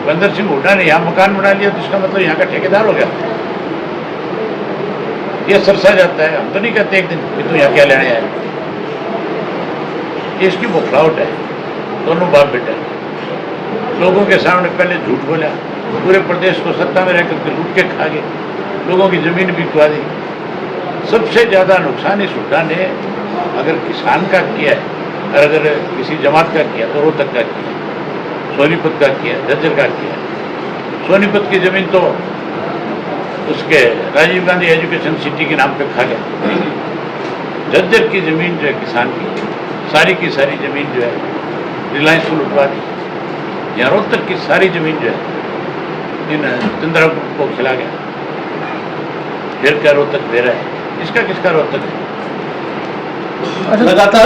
भूपेंद्र सिंह हुड्डा ने यहाँ मकान बना लिया तो इसका मतलब यहाँ का ठेकेदार हो गया। ये सरसा जाता है। हम तो नहीं कहते एक दिन कि तू यहाँ क्या लेने आया। ये इसकी बौखलाहट है। दोनों बाप बेटा लोगों के सामने पहले झूठ बोला, पूरे प्रदेश को सत्ता में रह करके लूट के खा गए, लोगों की जमीन बिकवा दी। सबसे ज़्यादा नुकसान इस हुड्डा ने अगर किसान का किया है और अगर किसी जमात का किया तो रोहतक का किया, सोनीपत का किया, झज्जर का किया। सोनीपत की ज़मीन तो उसके राजीव गांधी एजुकेशन सिटी के नाम पे खा गया। झज्जर की ज़मीन जो है किसान की सारी ज़मीन जो है रिलायंस को लुटवा दी। यहाँ रोहतक की सारी ज़मीन जो है इन चंद्रा ग्रुप को खिला गया। फिर क्या रोहतक दे रहा है? इसका किसका रोहतक है? लगातार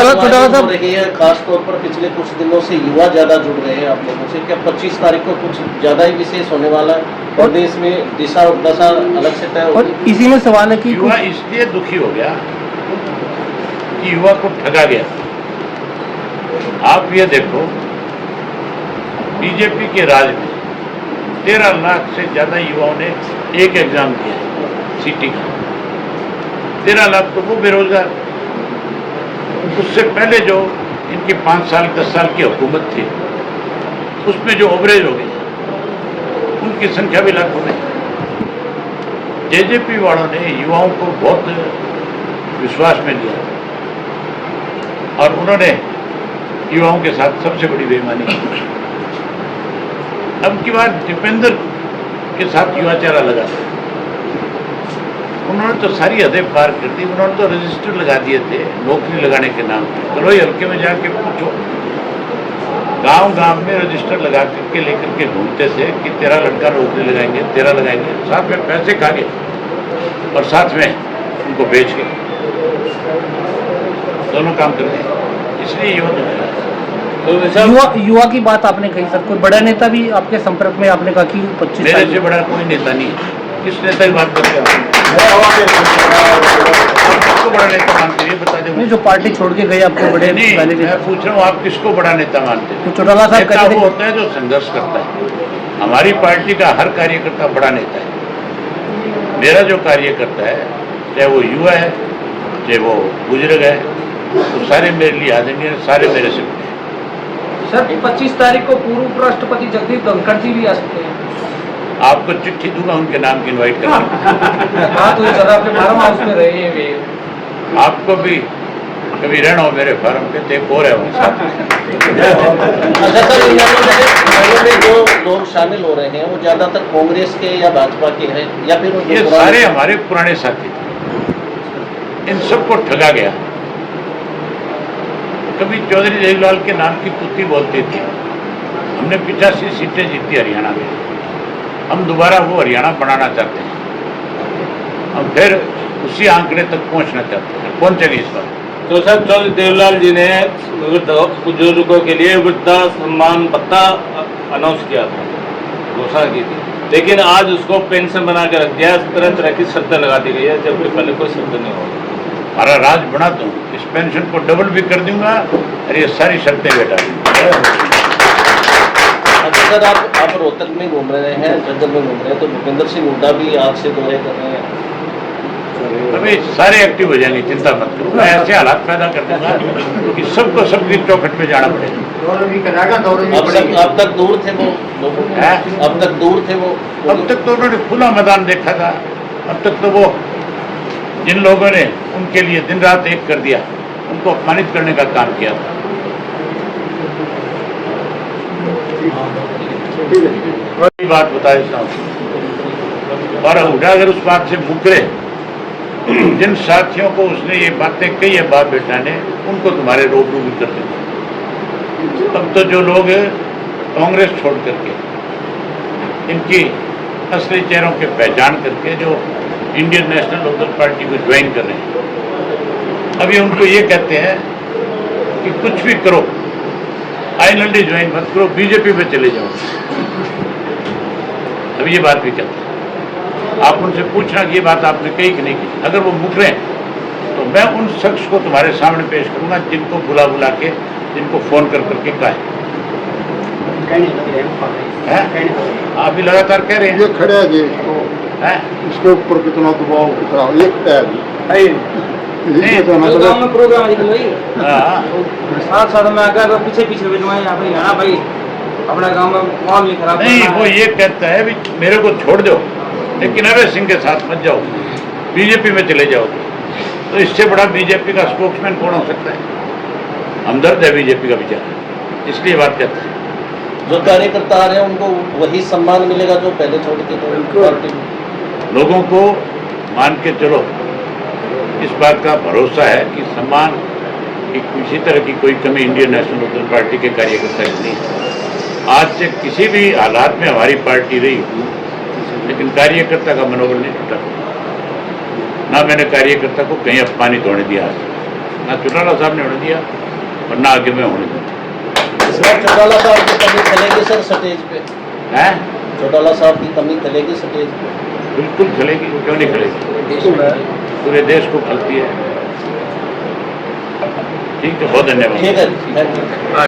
हो रही है, खासतौर पर पिछले कुछ दिनों से युवा ज्यादा जुड़ रहे हैं आप लोगों से। क्या 25 तारीख को कुछ ज्यादा ही विशेष होने वाला है? प्रदेश में दिशा और दशा अलग से तय होगी। इसी में सवाल है कि युवा इसलिए दुखी हो गया कि युवा को ठगा गया। आप ये देखो, बीजेपी के राज में 13 लाख से ज्यादा युवाओं ने एक एग्जाम दिया सिटी का। 13 लाख तो वो बेरोजगार। उससे पहले जो इनकी 5 साल 10 साल की हुकूमत थी उसमें जो ओवरेज हो गई उनकी संख्या भी लाखों में। जेजेपी वालों ने युवाओं को बहुत विश्वास में लिया और उन्होंने युवाओं के साथ सबसे बड़ी बेईमानी की। अब की बार दीपेंद्र के साथ युवा चेहरा लगा, उन्होंने तो सारी हदें पार कर दी। उन्होंने तो रजिस्टर लगा दिए थे नौकरी लगाने के नाम पर। चलो ये हल्के में जाके पूछो, गांव गांव में रजिस्टर लगा करके लेकर के घूमते थे कि तेरा लड़का नौकरी लगाएंगे, तेरा लगाएंगे। साथ में पैसे खा गए और साथ में उनको बेच गए। दोनों काम कर गए। इसलिए युवा तो युवा की बात आपने कही सर, कोई बड़ा नेता भी आपके संपर्क में आपने कहा कि 25 मेरे से बड़ा कोई नेता नहीं है। किस नेता की बात करते हैं? किसको बड़ा नेता मानते हैं? बता दें। जो पार्टी छोड़ के गए आपको बड़े नहीं, मैं पूछ रहा हूँ आप किसको बड़ा नेता मानते हैं? चौटाला साहब नेता वो होता है जो संघर्ष करता है। हमारी पार्टी का हर कार्यकर्ता बड़ा नेता है। मेरा जो कार्यकर्ता है, चाहे वो युवा है चाहे वो बुजुर्ग है, तो सारे मेरे लिए आदरणीय, सारे मेरे से बड़े हैं। सर 25 तारीख को पूर्व उपराष्ट्रपति जगदीप धनखड़ जी भी आ सकते हैं। आपको चिट्ठी दूंगा उनके नाम की इनवाइट करना। हाँ तो सर आपके फार्म हाउस में रहे हैं वे। आपको भी कभी रहना हो मेरे फार्म पे तो एक और है उनके साथ। अच्छा सर, इनमें जो लोग शामिल हो रहे हैं वो ज्यादातर कांग्रेस के या भाजपा के हैं या फिर ये सारे हमारे पुराने साथी थे। इन सबको ठगा गया। कभी चौधरी देवीलाल के नाम की कुत्ती बोलती थी। हमने 85 सीटें जीती हरियाणा में। हम दोबारा वो हरियाणा बनाना चाहते हैं। हम फिर उसी आंकड़े तक पहुंचना चाहते हैं। पहुंचेंगे इस बार। तो सर चौधरी देवीलाल जी ने बुजुर्गों के लिए वृद्धा सम्मान भत्ता अनाउंस किया था, घोषणा की थी, लेकिन आज उसको पेंशन बना के रख दिया। तरह तरह की शर्तें लगा दी गई है, जबकि पहले कोई शर्त नहीं होगी। हमारा राज बना दूँ, इस पेंशन को डबल भी कर दूंगा और ये सारी शर्तें बेटा। अच्छा सर, आप रोहतक में घूम रहे हैं, झज्जर में घूम रहे हैं, तो भूपेंद्र सिंह हुड्डा भी आपसे दौरे कर रहे हैं। अभी सारे एक्टिव हो जाएंगे, चिंता मत करो। मैं ऐसे हालात पैदा कर दूंगा कि सबको सबकी चौखट पे जाना पड़ेगा। अब तक दूर थे वो लोग, अब तक दूर थे वो। अब तक तो उन्होंने खुला मैदान देखा था। अब तक तो वो जिन लोगों ने उनके लिए दिन रात एक कर दिया, उनको अपमानित करने का काम किया था। बात बता देता हूँ, और हुड्डा अगर उस बात से मुकरे, जिन साथियों को उसने ये बातें कही है बाप बेटा ने, उनको तुम्हारे रूबरू भी कर देंगे। अब तो जो लोग कांग्रेस छोड़ करके इनकी असली चेहरों की पहचान करके जो इंडियन नेशनल लोकल पार्टी को ज्वाइन कर रहे हैं, अभी उनको ये कहते हैं कि कुछ भी करो, आईएनएलडी ज्वाइन मत करो, बीजेपी पे चले जाओ। अभी ये बात भी कहते हैं। आप उनसे पूछना कि ये बात आपने कही कि नहीं की। अगर वो मुकरें तो मैं उन शख्स को तुम्हारे सामने पेश करूंगा जिनको बुला बुला के, जिनको फोन कर करके कहा है। हैं? आप भी लगातार कह रहे ये हैं खड़ा है जी इसको, हैं? इसके ऊपर कितना दबाव कितना ये खड़ा है जी। नहीं, इसको तो ना जो लगे- गाँव में प्रोग्राम है भाई हाँ, साथ साथ में आकर पीछे पीछे भेजवाए यहाँ पे यहाँ भाई अपना गाँव में माहौल नहीं खराब नहीं करना वो है। ये कहता है भी मेरे को छोड़ दो, लेकिन अभय सिंह के साथ मत जाओ, बीजेपी में चले जाओ। तो इससे बड़ा बीजेपी का स्पोक्समैन कौन हो सकता है? हमदर्द है बीजेपी का बेचारा, इसलिए बात कहता है। जो कार्यकर्ता आ रहे हैं उनको वही सम्मान मिलेगा जो पहले छोड़ के तो पार्टी में। लोगों को मान के चलो, इस बात का भरोसा है कि सम्मान की किसी तरह की कोई कमी इंडियन नेशनल लोकदल पार्टी के कार्यकर्ता की नहीं है। आज से किसी भी हालात में हमारी पार्टी रही, लेकिन कार्यकर्ता का मनोबल नहीं टूटा। ना मैंने कार्यकर्ता को कहीं अपमानित होने दिया आज, ना चौटाला साहब ने होने दिया और ना आगे मैं होने दूँ। इस बार चौटाला साहब की कमी खलेगी सर स्टेज पे? हैं? चौटाला साहब की कमी खलेगी स्टेज पे? बिल्कुल खलेगी, क्यों नहीं खलेगी? पूरे देश को खलती है। ठीक है, बहुत धन्यवाद। ठीक है, थैंक यू।